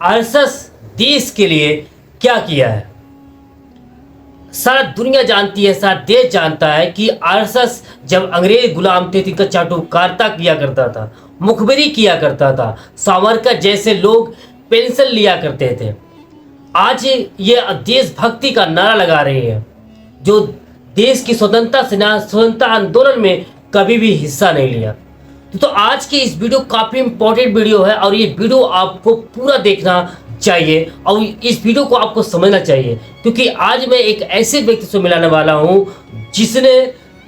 RSS देश के लिए क्या किया है? सारा दुनिया जानती है, सारा देश जानता है कि आरएसएस जब अंग्रेज गुलाम थे तो इनका चाटुकारिता किया करता था, मुखबिरी किया करता था, सावरकर जैसे लोग पेंशन लिया करते थे। आज ये देशभक्ति का नारा लगा रहे हैं, जो देश की स्वतंत्रता आंदोलन में कभी भी हिस्सा नहीं लिया। तो आज की इस वीडियो काफ़ी इंपॉर्टेंट वीडियो है और ये वीडियो आपको पूरा देखना चाहिए और इस वीडियो को आपको समझना चाहिए, क्योंकि आज मैं एक ऐसे व्यक्ति से मिलाने वाला हूँ जिसने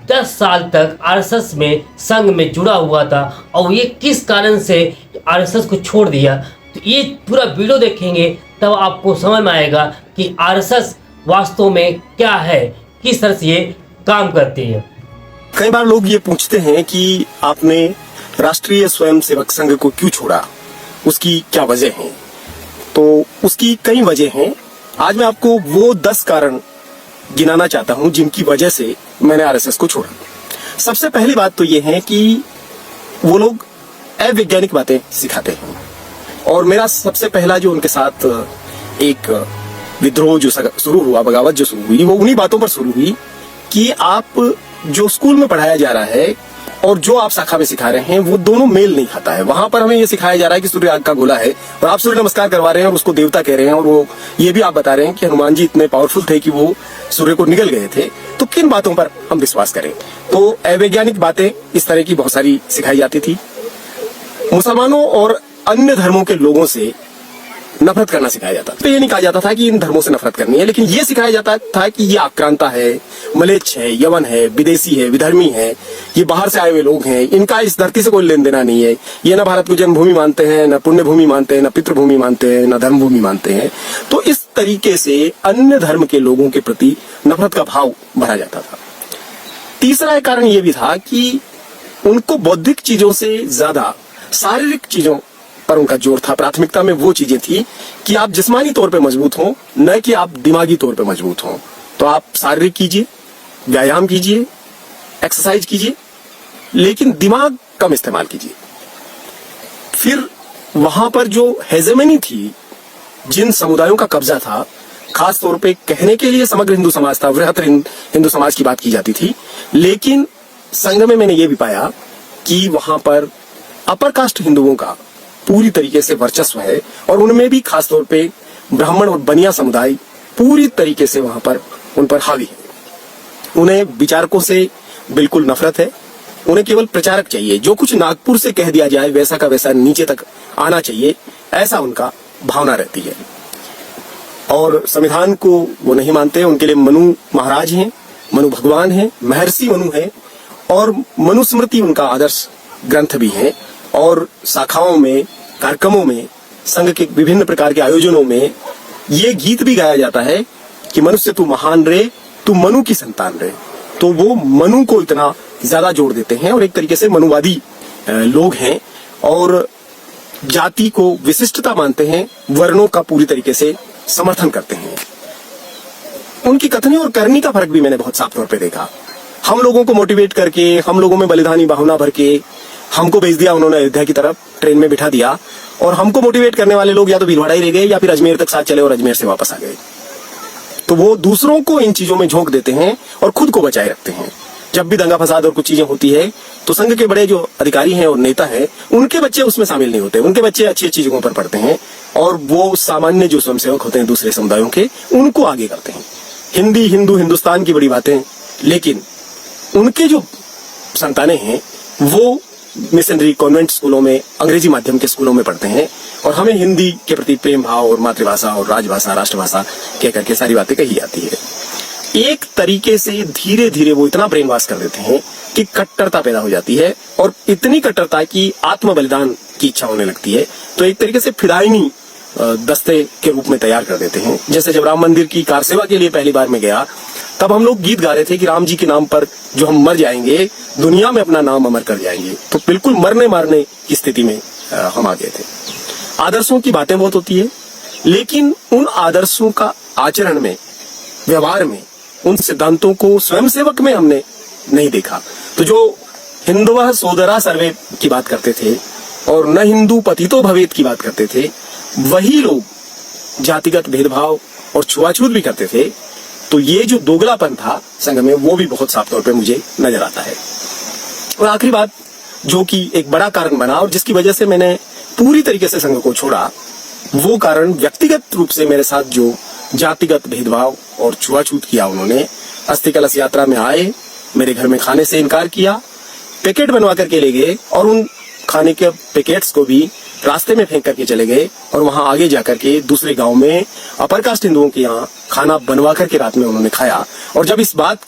10 साल तक आरएसएस में संघ में जुड़ा हुआ था और ये किस कारण से आरएसएस को छोड़ दिया। तो ये पूरा वीडियो देखेंगे तब आपको समझ में आएगा कि आरएसएस वास्तव में क्या है, किस तरह से ये काम करती है। कई बार लोग ये पूछते हैं कि आपने राष्ट्रीय स्वयंसेवक संघ को क्यों छोड़ा, उसकी क्या वजह है। तो उसकी कई वजह हैं। आज मैं आपको वो 10 कारण गिनाना चाहता हूं जिनकी वजह से मैंने आरएसएस को छोड़ा। सबसे पहली बात तो ये है कि वो लोग अवैज्ञानिक बातें सिखाते हैं और मेरा सबसे पहला जो उनके साथ एक विद्रोह जो शुरू हुआ, बगावत जो शुरू हुई, वो उन्हीं बातों पर शुरू हुई कि आप जो स्कूल में पढ़ाया जा रहा है और जो आप शाखा में सिखा रहे हैं वो दोनों मेल नहीं खाता है। वहां पर हमें ये सिखाया जा रहा है कि सूर्य आग का गोला है और आप सूर्य नमस्कार करवा रहे हैं और उसको देवता कह रहे हैं, और वो ये भी आप बता रहे हैं कि हनुमान जी इतने पावरफुल थे कि वो सूर्य को निगल गए थे। तो किन बातों पर हम विश्वास करें? तो अवैज्ञानिक बातें इस तरह की बहुत सारी सिखाई जाती थी। मुसलमानों और अन्य धर्मों के लोगों से नफरत करना सिखाया जाता था। तो ये नहीं कहा जाता था कि इन धर्मों से नफरत करनी है, लेकिन ये सिखाया जाता था कि ये आक्रांता है, मलेच्छ है, यवन है, विदेशी है, विधर्मी है, ये बाहर से आए हुए लोग हैं, इनका इस धरती से कोई लेन देना नहीं है, ये न भारत को जन्मभूमि मानते हैं, न पुण्य भूमि मानते हैं, न पितृभूमि मानते हैं, न धर्मभूमि मानते हैं। तो इस तरीके से अन्य धर्म के लोगों के प्रति नफरत का भाव भरा जाता था। तीसरा एक कारण ये भी था कि उनको बौद्धिक चीजों से ज्यादा शारीरिक चीजों पर उनका जोर था। प्राथमिकता में वो चीजें थी कि आप जिस्मानी तौर पे मजबूत हों, न कि आप दिमागी तौर पे मजबूत हों। तो आप शारीरिक कीजिए, व्यायाम कीजिए, एक्सरसाइज कीजिए, लेकिन दिमाग कम इस्तेमाल कीजिए। फिर वहां पर जो हेजेमनी थी, जिन समुदायों का कब्जा था, खास तौर पे कहने के लिए समग्र हिंदू समाज था, वृहत्तर हिंदू समाज की बात की जाती थी, लेकिन संघ में मैंने ये भी पाया कि वहां पर अपर कास्ट हिंदुओं का पूरी तरीके से वर्चस्व है और उनमें भी खासतौर पे ब्राह्मण और बनिया समुदाय पूरी तरीके से वहां पर उन पर हावी है। उन्हें विचारकों से बिल्कुल नफरत है, उन्हें केवल प्रचारक चाहिए। जो कुछ नागपुर से कह दिया जाए वैसा का वैसा नीचे तक आना चाहिए, ऐसा उनका भावना रहती है। और संविधान को वो नहीं मानते। उनके लिए मनु महाराज हैं, मनु भगवान हैं, महर्षि मनु है, और मनुस्मृति उनका आदर्श ग्रंथ भी है। और शाखाओं में, कार्यक्रमों में, संघ के विभिन्न प्रकार के आयोजनों में ये गीत भी गाया जाता है कि मनुष्य तू महान रे, तू मनु की संतान रे। तो वो मनु को इतना ज्यादा जोड़ देते हैं और एक तरीके से मनुवादी लोग हैं और जाति को विशिष्टता मानते हैं, वर्णों का पूरी तरीके से समर्थन करते हैं। उनकी कथनी और करनी का फर्क भी मैंने बहुत साफ तौर पे देखा। हम लोगों को मोटिवेट करके, हम लोगों में बलिदानी भावना भर के हमको भेज दिया उन्होंने अयोध्या की तरफ, ट्रेन में बिठा दिया, और हमको मोटिवेट करने वाले लोग या तो भीलवाड़ा ही रह गए या फिर अजमेर तक साथ चले और अजमेर से वापस आ गए। तो वो दूसरों को इन चीजों में झोंक देते हैं और खुद को बचाए रखते हैं। जब भी दंगा फसाद और कुछ चीजें होती है तो संघ के बड़े जो अधिकारी हैं और नेता हैं, उनके बच्चे उसमें शामिल नहीं होते। उनके बच्चे अच्छी अच्छी जगहों पर पढ़ते हैं और वो सामान्य जो स्वयंसेवक होते हैं दूसरे समुदायों के, उनको आगे करते हैं। हिंदी, हिंदू, हिंदुस्तान की बड़ी बातें, लेकिन उनके जो संतानें हैं वो मिशनरी कॉन्वेंट स्कूलों में, अंग्रेजी माध्यम के स्कूलों में पढ़ते हैं और हमें हिंदी के प्रति प्रेम भाव और मातृभाषा और राजभाषा, राष्ट्रभाषा कह करके सारी बातें कही जाती है। एक तरीके से धीरे धीरे वो इतना ब्रेन वॉश कर देते हैं कि कट्टरता पैदा हो जाती है, और इतनी कट्टरता की आत्म बलिदान की इच्छा होने लगती है। तो एक तरीके से फिदायनी दस्ते के रूप में तैयार कर देते हैं। जैसे जब राम मंदिर की कार सेवा के लिए पहली बार में गया, तब हम लोग गीत गा रहे थे कि राम जी के नाम पर जो हम मर जाएंगे, दुनिया में अपना नाम अमर कर जाएंगे। तो बिल्कुल मरने मारने की स्थिति में हम आ गए थे। आदर्शों की बातें बहुत होती है, लेकिन उन आदर्शों का आचरण में, व्यवहार में, उन सिद्धांतों को स्वयंसेवक में हमने नहीं देखा। तो जो हिंदुवः सोदरा सर्वे की बात करते थे और न हिंदू पतितो भवेत की बात करते थे, वही लोग जातिगत भेदभाव और छुआछूत भी करते थे, तो ये जो दोगलापन था संघ में, वो भी बहुत साफ तौर पे मुझे नजर आता है। और आखिरी बात जो कि एक बड़ा कारण बना और जिसकी वजह से मैंने पूरी तरीके से संघ को छोड़ा, वो कारण व्यक्तिगत रूप से मेरे साथ जो जातिगत भेदभाव और छुआछूत किया उन्होंने। अस्थि कलश यात्रा में आए, मेरे घर में खाने से इनकार किया, पैकेट बनवा करके ले गए और उन खाने के पैकेट्स को भी रास्ते में फेंक करके चले गए और वहां आगे जाकर के दूसरे गांव में अपर कास्ट हिंदुओं के यहाँ खाना बनवा करके रात में उन्होंने खाया। और जब इस बात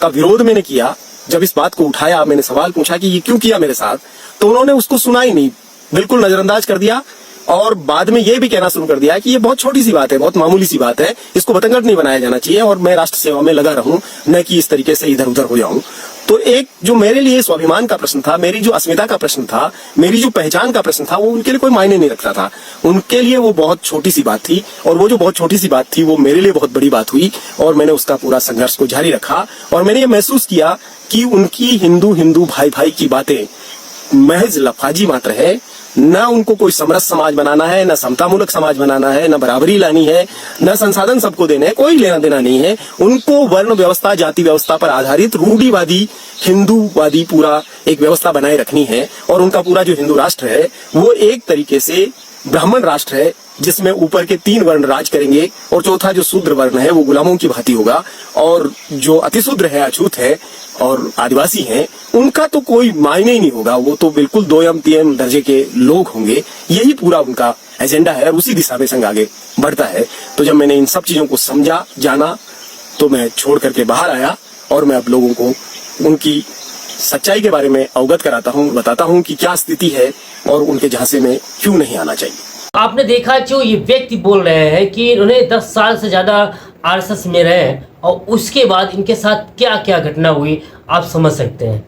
का विरोध मैंने किया, जब इस बात को उठाया, मैंने सवाल पूछा कि ये क्यों किया मेरे साथ, तो उन्होंने उसको सुना ही नहीं, बिल्कुल नजरअंदाज कर दिया। और बाद में ये भी कहना शुरू कर दिया कि ये बहुत छोटी सी बात है, बहुत मामूली सी बात है, इसको बतंगड़ नहीं बनाया जाना चाहिए और मैं राष्ट्र सेवा में लगा रहूं, न कि इस तरीके से इधर उधर हो जाऊं। तो एक जो मेरे लिए स्वाभिमान का प्रश्न था, मेरी जो अस्मिता का प्रश्न था, मेरी जो पहचान का प्रश्न था, वो उनके लिए कोई मायने नहीं रखता था। उनके लिए वो बहुत छोटी सी बात थी और वो जो बहुत छोटी सी बात थी वो मेरे लिए बहुत बड़ी बात हुई और मैंने उसका पूरा संघर्ष को जारी रखा। और मैंने ये महसूस किया कि उनकी हिंदू हिंदू भाई भाई की बातें महज लफाजी मात्र है। न उनको कोई समरस समाज बनाना है, न समतामूलक समाज बनाना है, न बराबरी लानी है, न संसाधन सबको देने हैं, कोई लेना देना नहीं है। उनको वर्ण व्यवस्था, जाति व्यवस्था पर आधारित रूढ़िवादी हिंदूवादी पूरा एक व्यवस्था बनाए रखनी है। और उनका पूरा जो हिंदू राष्ट्र है वो एक तरीके से ब्राह्मण राष्ट्र है, जिसमें ऊपर के 3 वर्ण राज करेंगे और चौथा जो शूद्र वर्ण है वो गुलामों की भांति होगा। और जो अतिशूद्र है, अछूत है और आदिवासी हैं, उनका तो कोई मायने ही नहीं होगा, वो तो बिल्कुल 2M 3M दर्जे के लोग होंगे। यही पूरा उनका एजेंडा है और उसी दिशा में संघ आगे बढ़ता है। तो जब मैंने इन सब चीजों को समझा, जाना, तो मैं छोड़ करके बाहर आया और मैं अब लोगों को उनकी सच्चाई के बारे में अवगत कराता हूँ, बताता हूँ कि क्या स्थिति है और उनके झांसे में क्यों नहीं आना चाहिए। आपने देखा जो ये व्यक्ति बोल रहे हैं कि उन्हें 10 साल से ज़्यादा आरएसएस में रहे और उसके बाद इनके साथ क्या क्या घटना हुई, आप समझ सकते हैं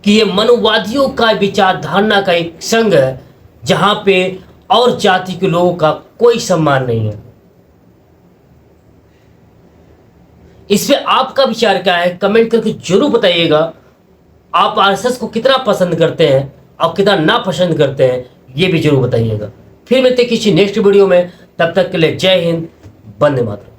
कि ये मनुवादियों का विचारधारणा का एक संघ है जहाँ पे और जाति के लोगों का कोई सम्मान नहीं है। इस पे आपका विचार क्या है, कमेंट करके जरूर बताइएगा। आप आरएसएस को कितना पसंद करते हैं और कितना ना पसंद करते हैं, ये भी जरूर बताइएगा। फिर मिलते हैं किसी नेक्स्ट वीडियो में, तब तक के लिए जय हिंद, वंदे मातरम।